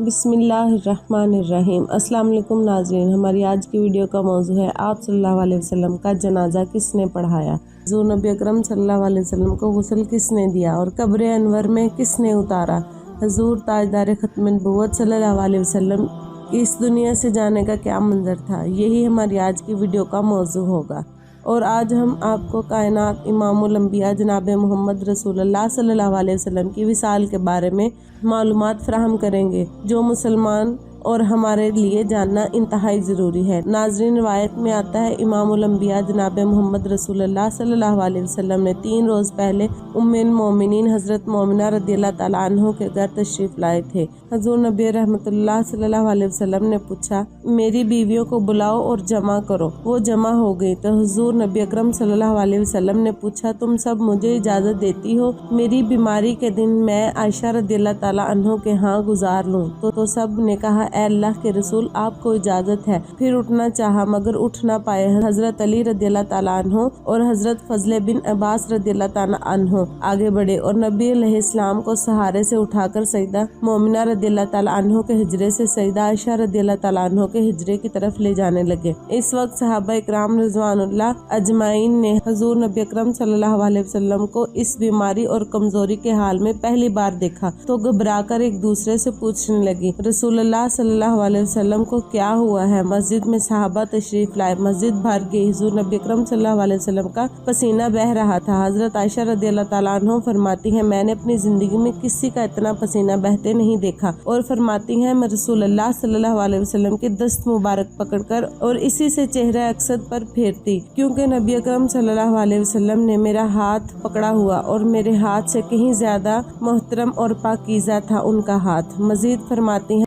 बिस्मिल्लाहिर्रहमानिर्रहीम। अस्सलाम वालेकुम नाज़रीन, हमारी आज की वीडियो का मौजू है आप सल्लल्लाहु अलैहि वसल्लम का जनाजा किसने पढ़ाया। हुज़ूर नबी अकरम सल्लल्लाहु अलैहि वसल्लम को गुस्ल किसने दिया और कब्र अनवर में किसने उतारा। हुज़ूर ताजदार ख़त्म नबुव्वत सल्लल्लाहु अलैहि वसल्लम इस दुनिया से जाने का क्या मंजर था, यही हमारी आज की वीडियो का मौजू होगा। और आज हम आपको कायनात इमामुल अंबिया जनाब मोहम्मद रसूलुल्लाह सल्लल्लाहु अलैहि वसल्लम की विसाल के बारे में मालूमात फराहम करेंगे, जो मुसलमान और हमारे लिए जानना इंतहाई ज़रूरी है। नाज़रीन, रिवायत में आता है इमामुल अंबिया जनाब मोहम्मद रसूलुल्लाह सल्लल्लाहु अलैहि वसल्लम ने 3 रोज़ पहले उम्मुल मोमिनीन हज़रत मोमिना रज़ियल्लाहु तआला अन्हा के घर तशरीफ़ लाए थे। हुज़ूर नबी रहमतुल्लाह सल्लल्लाहु अलैहि वसल्लम ने पूछा, मेरी बीवियों को बुलाओ और जमा करो। वो जमा हो गई तो हुज़ूर नबी अकरम सल्लल्लाहु अलैहि वसल्लम ने पूछा, तुम सब मुझे इजाज़त देती हो मेरी बीमारी के दिन मैं आयशा रज़ियल्लाहु तआला अन्हा के यहाँ गुजार लूँ। तो सब ने कहा, ए अल्लाह के रसूल, आपको इजाज़त है। फिर उठना चाहा मगर उठ ना पाए। हज़रत अली रज़ियल्लाहु तआला अन्हु और हज़रत फज़ल बिन अब्बास रज़ियल्लाहु तआला अन्हु आगे बढ़े और नबी अलैहिस्सलाम को सहारे से उठाकर सईदा मोमिना रज़ियल्लाहु तआला अन्हा के हिजरे से सईदा आयशा रज़ियल्लाहु तआला अन्हा के हिजरे की तरफ ले जाने लगे। इस वक्त सहाबा इकराम रिज़वानुल्लाह अजमाइन ने हुज़ूर नबी अकरम सल्लल्लाहु अलैहि वसल्लम को इस बीमारी और कमजोरी के हाल में पहली बार देखा तो घबराकर एक दूसरे से पूछने लगी, रसूलुल्लाह सल्लल्लाहु अलैहि वसल्लम को क्या हुआ है। मस्जिद में सहाबा तशरीफ लाए, मस्जिद भर गई। हुज़ूर नबी अकरम सल्लल्लाहु अलैहि वसल्लम का पसीना बह रहा था। हज़रत आयशा रज़ियल्लाहु तआला अन्हा फरमाती हैं, मैंने अपनी जिंदगी में किसी का इतना पसीना बहते नहीं देखा। और फरमाती हैं, मैं रसूलुल्लाह सल्लल्लाहु अलैहि वसल्लम की दस्त मुबारक पकड़कर और इसी से चेहरा अक्सद पर फेरती, क्योंकि नबी अकरम सल्लल्लाहु अलैहि वसल्लम ने मेरा हाथ पकड़ा हुआ और मेरे हाथ से कहीं ज्यादा मोहतरम और पाकीज़ा था उनका हाथ। मजीद फरमाती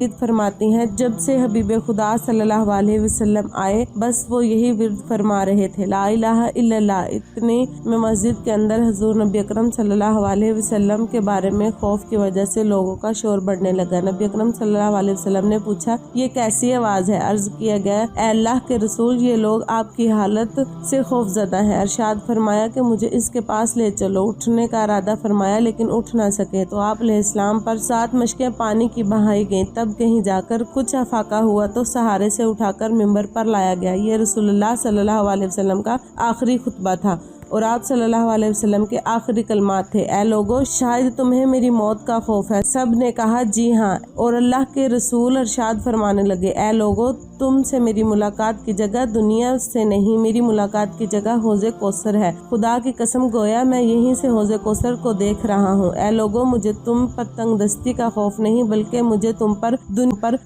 हैं, जब से हबीब खुदा सल्लल्लाहु अलैहि वसल्लम आए बस वो यही विर्द फरमा रहे थे, ला इलाहा इल्लल्लाह। इतने में मस्जिद के अंदर हुज़ूर नबी अकरम सल्लल्लाहु अलैहि वसल्लम के बारे में खौफ की वजह से लोगों का शोर बढ़ने लगा। नबी अकरम सल्लल्लाहु अलैहि वसल्लम ने पूछा, ये कैसी आवाज़ है। अर्ज किया गया, ए अल्लाह के रसूल, ये लोग आपकी हालत से खौफजदा है। अरशाद फरमाया कि मुझे इसके पास ले चलो। उठने का इरादा फरमाया लेकिन उठ ना सके तो आप अलैहिस्सलाम पर 7 मशकें पानी की बहाई गईं। तब कहीं जाकर कुछ अफाका हुआ तो सहारे से उठाकर मिंबर पर लाया गया। ये रसूलुल्लाह सल्लल्लाहु अलैहि वसल्लम का आखिरी खुतबा था और आप सल्लल्लाहु अलैहि वसल्लम के आखिरी कलमात थे, ए लोगो, शायद तुम्हें मेरी मौत का खौफ है। सब ने कहा, जी हाँ। और अल्लाह के रसूल अरशाद फरमाने लगे, ए लोगो, तुमसे मेरी मुलाकात की जगह दुनिया से नहीं, मेरी मुलाकात की जगह हौज़े कौसर है। खुदा की कसम, गोया मैं यहीं से हौज़े कौसर को देख रहा हूँ। ए लोगो, मुझे तुम पर तंगदस्ती का खौफ नहीं बल्कि मुझे तुम पर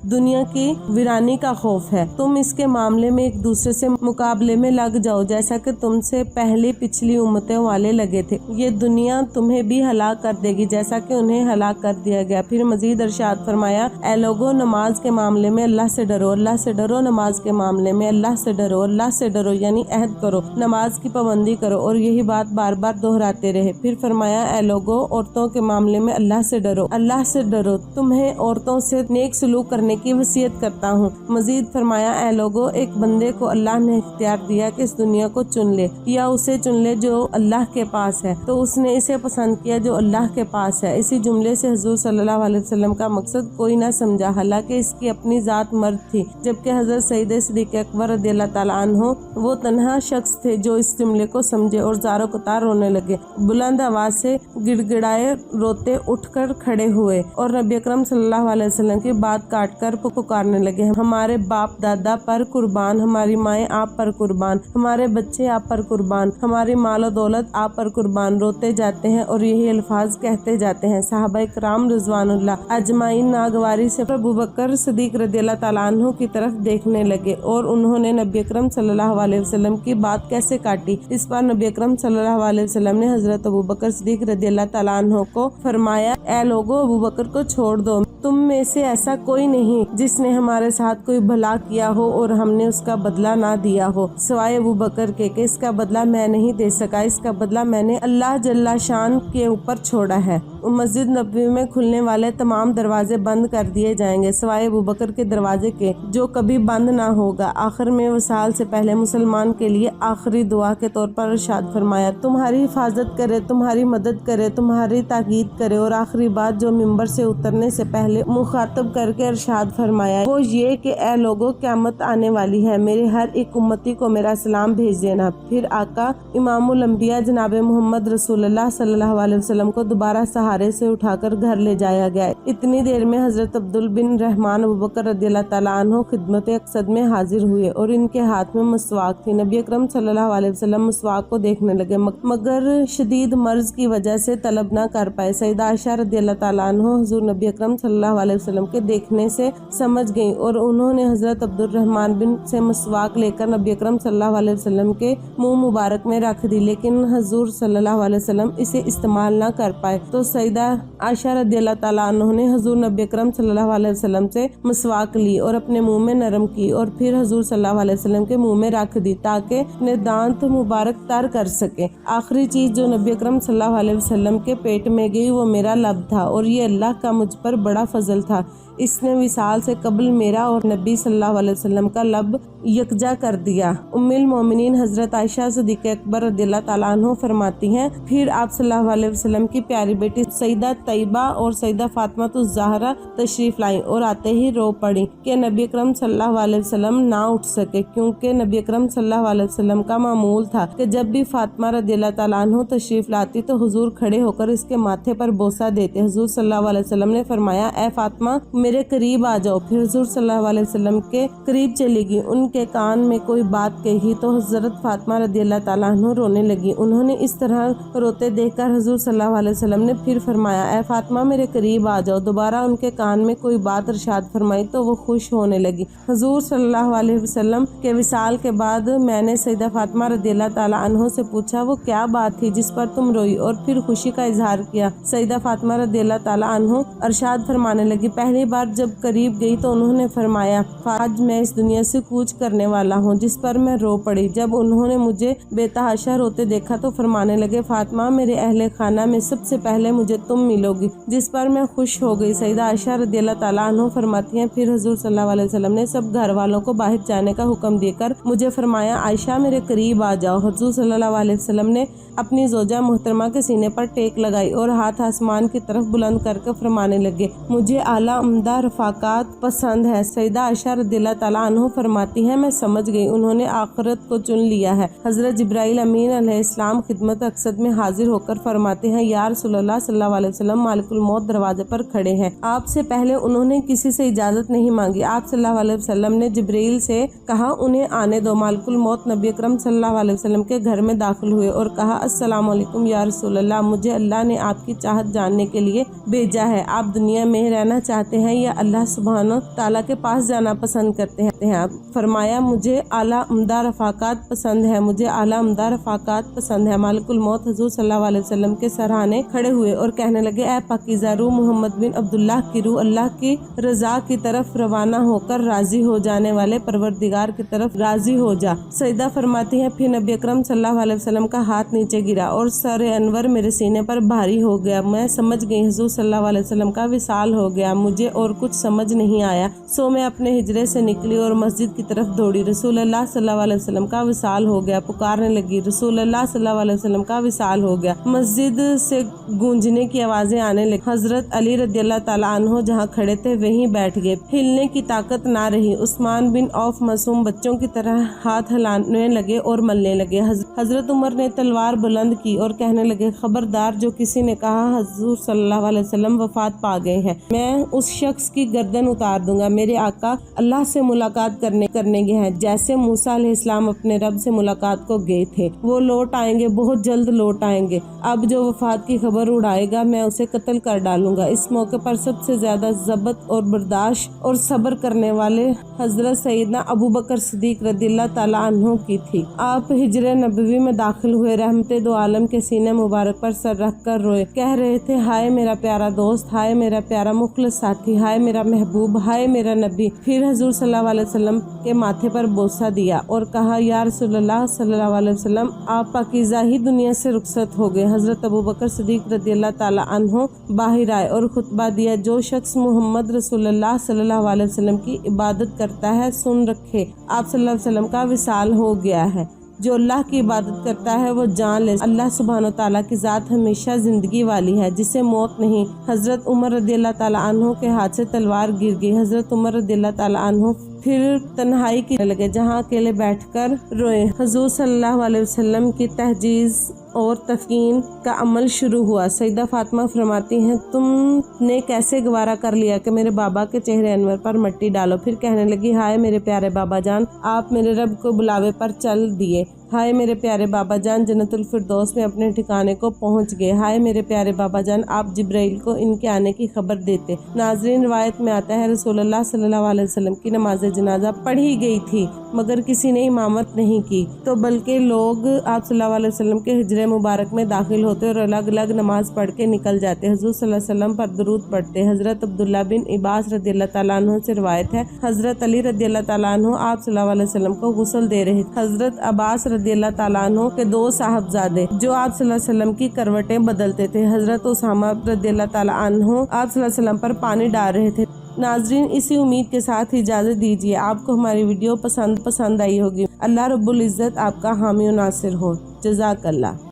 दुनिया की वीरानी का खौफ है। तुम इसके मामले में एक दूसरे से मुकाबले में लग जाओ जैसा कि तुमसे पहले पिछली उम्मतों वाले लगे थे। ये दुनिया तुम्हें भी हलाक कर देगी जैसा कि उन्हें हलाक कर दिया गया। फिर मजीद अरशाद फरमाया, ए लोगो, नमाज के मामले में अल्लाह से डरो, अल्लाह से डरो। नमाज के मामले में अल्लाह से डरो, अल्लाह से डरो, यानी अहद करो, नमाज की पाबंदी करो। और यही बात बार बार दोहराते रहे। फिर फरमाया, ए लोगो, औरतों के मामले में अल्लाह से डरो, अल्लाह से डरो। तुम्हें औरतों से नेक सलूक करने की वसीयत करता हूँ। मजीद फरमाया, ए लोगो, एक बंदे को अल्लाह ने इख्तियार दिया कि इस दुनिया को चुन ले या उसे चुन ले जो अल्लाह के पास है, तो उसने इसे पसंद किया जो अल्लाह के पास है। इसी जुमले से हुज़ूर सल्लल्लाहु अलैहि वसल्लम का मकसद कोई ना समझा, हालांकि इसकी अपनी जात मर्द थी, जबकि हज़रत सईद सिद्दीक़ अकबर रज़ियल्लाहु तआला अन्हु वो तन्हा शख्स थे जो इस जुमले को समझे और ज़ारो कतार रोने लगे। बुलंद आवाज से गिड़गिड़ाए रोते उठकर खड़े हुए और नबी अकरम सल्लल्लाहु अलैहि वसल्लम की बात काटकर पुकारने लगे, हमारे बाप दादा पर कुर्बान, हमारी माएँ आप पर कुर्बान, हमारे बच्चे आप पर कुर्बान, हमारी माल दौलत आप पर कुर्बान। रोते जाते हैं और यही अल्फाज कहते जाते हैं। सहाबा इकराम रिज़वानुल्लाह अजमाइन नागवारी से अबू बकर सिद्दीक़ रज़ियल्लाहु तआला अन्हु की तरफ देखने लगे और उन्होंने नबी अकरम सल्लल्लाहु अलैहि वसल्लम की बात कैसे काटी। इस पर नबी अकरम सल्लल्लाहु अलैहि वसल्लम ने हज़रत अबू बकर सिद्दीक़ रज़ियल्लाहु तआला अन्हु को फरमाया, ए लोगो, अबू बकर को छोड़ दो। तुम में से ऐसा कोई नहीं जिसने हमारे साथ कोई भला किया हो और हमने उसका बदला ना दिया हो, सिवाय अबू बकर के, कि इसका बदला मैं नहीं दे सका, इसका बदला मैंने अल्लाह जल्ला शान के ऊपर छोड़ा है। मस्जिद नबवी में खुलने वाले तमाम दरवाजे बंद कर दिए जाएंगे सिवाय अबू बकर के दरवाजे के, जो कभी बंद ना होगा। आखिर में वसाल से पहले मुसलमान के लिए आखिरी दुआ के तौर पर इरशाद फरमाया, तुम्हारी हिफाजत करे, तुम्हारी मदद करे, तुम्हारी ताकीद करे। और आखिरी बात जो मिंबर से उतरने से पहले मुखातब करके इरशाद फरमाया वो ये कि ए लोगों, क़यामत आने वाली है, मेरे हर एक उम्मती को मेरा सलाम भेज देना। फिर आका इमामुल अंबिया जनाब मोहम्मद रसूलुल्लाह सल्लल्लाहु अलैहि वसल्लम को दोबारा सहारे से उठाकर घर ले जाया गया। इतनी देर में हजरत अब्दुल बिन रहमान अबू बकर रदियल्लाहु ताला अन्हु खिदमत अक़सद में हाजिर हुए और इनके हाथ में मसवाक थी। नबी अकरम सल्लल्लाहु अलैहि वसल्लम मसवाक को देखने लगे मगर शदीद मर्ज की वजह से तलब ना कर पाए। सईदा आयशा रदियल्लाहु ताला अन्हा हुजूर नबी अकरम सल्लल्लाहु अलैहि वसल्लम के देखने से समझ गईं और उन्होंने हजरत अब्दुल रहमान बिन से मसवाक लेकर नबी अकरम सल्लल्लाहु अलैहि वसल्लम के मुंह मुबारक में रख दी, लेकिन हजूर सल्लल्लाहु अलैहि वसल्लम इसे इस्तेमाल ना कर पाए। तो सईदा आयशा रदियल्लाहु ताला अन्हा ने हजूर नबी अकरम सल्लल्लाहु अलैहि वसल्लम से मसवाक ली और अपने मुंह में नरम की और फिर हजूर सल्लल्लाहु अलैहि वसल्लम के मुंह में रख दी ताकि अपने दांत मुबारक तर कर सके। आखिरी चीज जो नबी अकरम सल्लल्लाहु अलैहि वसल्लम के पेट में गई वो मेरा लब था और ये अल्लाह का मुझ पर बड़ा फजल था। इसने विसाल से कबल मेरा और नबी सल्लल्लाहु अलैहि वसल्लम का लब यकजा कर दिया। उम्मुल मोमिनीन हजरत आयशा सिद्दीक़ अकबर रदियल्लाहु ताला अन्हा फरमाती हैं, फिर आप सल्लल्लाहु अलैहि वसल्लम की प्यारी बेटी सईदा तैयबा और सईदा फातिमा ज़हरा तशरीफ लाई और आते ही रो पड़ी कि नबी अकरम सल्लल्लाहु अलैहि वसल्लम ना उठ सके, क्योंकि नबी अकरम सल्लल्लाहु अलैहि वसल्लम का मामूल था कि जब भी फातिमा रदियल्लाहु ताला अन्हा तशरीफ लाती तो हुजूर खड़े होकर इसके माथे पर बोसा देते। हुजूर सल्लल्लाहु अलैहि वसल्लम ने फरमाया, ए फातिमा मेरे करीब आ जाओ। फिर हुजूर सल्लल्लाहु अलैहि वसल्लम के करीब चली गई। उनके कान में कोई बात कही तो हजरत फातिमा रदियल्लाहु ताला अन्हा रोने लगी। उन्होंने इस तरह रोते देखकर हुजूर सल्लल्लाहु अलैहि वसल्लम ने फिर फरमाया, ए फातिमा मेरे करीब आ जाओ। दोबारा उनके कान में कोई बात इरशाद फरमाई तो वो खुश होने लगी। हुजूर सल्लल्लाहु अलैहि वसल्लम के विसाल के बाद मैंने सईदा फातिमा रदियल्लाहु ताला अन्हा से पूछा वो क्या बात थी जिस पर तुम रोई और फिर खुशी का इजहार किया। सईदा फातिमा रदियल्लाहु ताला अन्हा इरशाद फरमाने लगी, पहली बार जब करीब गई तो उन्होंने फरमाया, आज मैं इस दुनिया से कूच करने वाला हूँ, जिस पर मैं रो पड़ी। जब उन्होंने मुझे बेतहाशा रोते देखा तो फरमाने लगे, फातिमा मेरे अहले खाना में सबसे पहले मुझे तुम मिलोगी, जिस पर मैं खुश हो गई। सईदा आयशा रदियल्लाहु ताला अन्हा फरमाती हैं, फिर हुजूर सल्लल्लाहु अलैहि वसल्लम ने सब घर वालों को बाहर जाने का हुक्म देकर मुझे फरमाया, आयशा मेरे करीब आ जाओ। हुजूर सल्लल्लाहु अलैहि वसल्लम ने अपनी ज़ौजा मोहतरमा के सीने पर टेक लगाई और हाथ आसमान की तरफ बुलंद करके फरमाने लगे, मुझे आला उम्दा रफाकात पसंद है। सईदा आयशा रदियल्लाहु ताला अन्हा फरमाती हैं, मैं समझ गई उन्होंने आखिरत को चुन लिया है। हजरत जिब्राइल अमीन अलैहिस्सलाम खिदमत अक़सद में हाजिर होकर फरमाते हैं, या रसूलल्लाह सल्लल्लाहु अलैहि वसल्लम मालिकुल मौत दरवाजे पर खड़े हैं। आपसे पहले उन्होंने किसी से इजाजत नहीं मांगी। आप सल्लल्लाहु अलैहि वसल्लम ने जिब्राइल से कहा उन्हें आने दो। मालिकुल मौत नबी अकरम सल्लल्लाहु अलैहि वसल्लम के घर में दाखिल हुए और कहा, अस्सलामु अलैकुम या रसूलल्लाह, मुझे अल्लाह ने आपकी चाहत जानने के लिए भेजा है। आप दुनिया में रहना चाहते हैं या अल्लाह सुब्हानहू ताला के पास जाना पसंद करते हैं? आप फरमाया, मुझे आला उम्दा रफाकात पसंद है, मुझे आला उम्दा रफाकात पसंद है। मालिकुल मौत हुजूर सल्लल्लाहु अलैहि वसल्लम के सराहने खड़े हुए और कहने लगे, ए पाकीज़ा रूह मोहम्मद बिन अब्दुल्लाह की रूह, अल्लाह की रजा की तरफ रवाना होकर राजी हो जाने वाले परवरदिगार की तरफ राजी हो जा। सईदा फरमाती है, फिर नबी अकरम सल्लल्लाहु अलैहि वसल्लम का हाथ नीचे गिरा और सर अनवर मेरे सीने पर भारी हो गया। मैं समझ गई हुजूर सल्लल्लाहु अलैहि वसल्लम का विसाल हो गया। मुझे और कुछ समझ नहीं आया, सो मैं अपने हिजरे से निकली और मस्जिद की तरफ दौड़ी। रसूलुल्लाह सल्लल्लाहु अलैहि वसल्लम का विसाल हो गया। पुकारने लगी, रसूलुल्लाह सल्लल्लाहु अलैहि वसल्लम का विसाल हो गया। मस्जिद से गूंजने की आवाजें आने लगी। हजरत अली रदियल्लाहु ताला अन्हु जहाँ खड़े थे वहीं बैठ गए। हिलने की ताकत ना रही। उस्मान बिन औफ मासूम बच्चों की तरह हाथ हिलाने लगे और मलने लगे। हजरत उमर ने तलवार बुलंद की और कहने लगे, खबरदार जो किसी ने कहा हुजूर सल्लल्लाहु अलैहि वसल्लम वफात पा गए हैं, मैं उस शख्स की गर्दन उतार दूंगा। मेरे आका अल्लाह से मुलाकात करने गए हैं, जैसे मूसा अलैहिस्सलाम अपने रब से मुलाकात को गए थे। वो लौट आएंगे, बहुत जल्द लौट आएंगे। अब जो वफात की खबर उड़ाएगा मैं उसे कत्ल कर डालूंगा। इस मौके पर सबसे ज्यादा ज़ब्त और बर्दाश्त और सब्र करने वाले हजरत सईदना अबू बकर सिद्दीक रदियल्लाहु ताला अन्हु की थी। आप हिजरे नबवी में दाखिल हुए, रहमते दो आलम के सीने मुबारक पर सर रख कर रोए। कह रहे थे, हाय मेरा प्यारा दोस्त, हाय मेरा प्यारा मुखलिस साथी, हाय मेरा महबूब, हाय मेरा नबी। फिर हुजूर सल्लल्लाहु अलैहि वसल्लम के माथे पर बोसा दिया और कहा, या रसूलल्लाह सल्लल्लाहु अलैहि वसल्लम, आप पाकीज़ा ही दुनिया से रुखसत हो गए। हजरत अबू बकर सिद्दीक रदियल्लाहु ताला अन्हु बाहर आए और खुतबा दिया, जो शख्स मोहम्मद रसूलुल्लाह सल्लल्लाहु अलैहि वसल्लम की इबादत करता है, सुन रखे, आप सल्लल्लाहु अलैहि वसल्लम का विसाल हो गया है। जो अल्लाह की इबादत करता है वो जान ले, अल्लाह सुब्हानो ताला की ज़ात हमेशा जिंदगी वाली है, जिसे मौत नहीं। हजरत उमर रदियल्लाहु ताला अन्हु के हाथ से तलवार गिर गई। हजरत उमर रदियल्लाहु ताला अन्हु फिर तन्हाई की लगे, जहाँ अकेले बैठकर रोए। हुजूर सल्लल्लाहु अलैहि वसल्लम की तहजीज़ और तफकीन का अमल शुरू हुआ। सईदा फातिमा फरमाती हैं, तुमने कैसे गवारा कर लिया कि मेरे बाबा के चेहरे अनवर पर मिट्टी डालो। फिर कहने लगी, हाय मेरे प्यारे बाबा जान, आप मेरे रब को बुलावे पर चल दिए। हाय मेरे प्यारे बाबा जान, जन्नतुल फिरदौस में अपने ठिकाने को पहुंच गए। हाय मेरे प्यारे बाबा जान, आप जिब्राइल को इनके आने की खबर देते। नाज़रीन, रिवायत में आता है, रसूलुल्लाह सल्लल्लाहु अलैहि वसल्लम की नमाज जनाजा पढ़ी गई थी मगर किसी ने इमामत नहीं की, तो बल्कि लोग आप सल्लल्लाहु अलैहि वसल्लम के हिजरे मुबारक में दाखिल होते और अलग अलग नमाज पढ़ के निकल जाते। हुजूर सल्लल्लाहु अलैहि वसल्लम पर दुरूद पढ़ते। हजरत अब्दुल्ला बिन इबास रदियल्लाहु ताला अन्हु से रिवायत है, हजरत अली रदियल्लाहु ताला अन्हु आप सल्लल्लाहु अलैहि वसल्लम को गुस्ल दे रहे। हजरत अब्बास रदियल्लाहु ताला अन्हु के दो साहबजादे जो आप सल्लल्लाहु अलैहि वसल्लम की करवटें बदलते थे। हजरत उसामा रदियल्लाहु ताला अन्हु आप सल्लल्लाहु अलैहि वसल्लम पर पानी डाल रहे थे। नाजरीन, इसी उम्मीद के साथ इजाज़त दीजिए। आपको हमारी वीडियो पसंद आई होगी। अल्लाह रब्बुल इज़्ज़त आपका हामी और नासिर हो। जज़ाकल्लाह।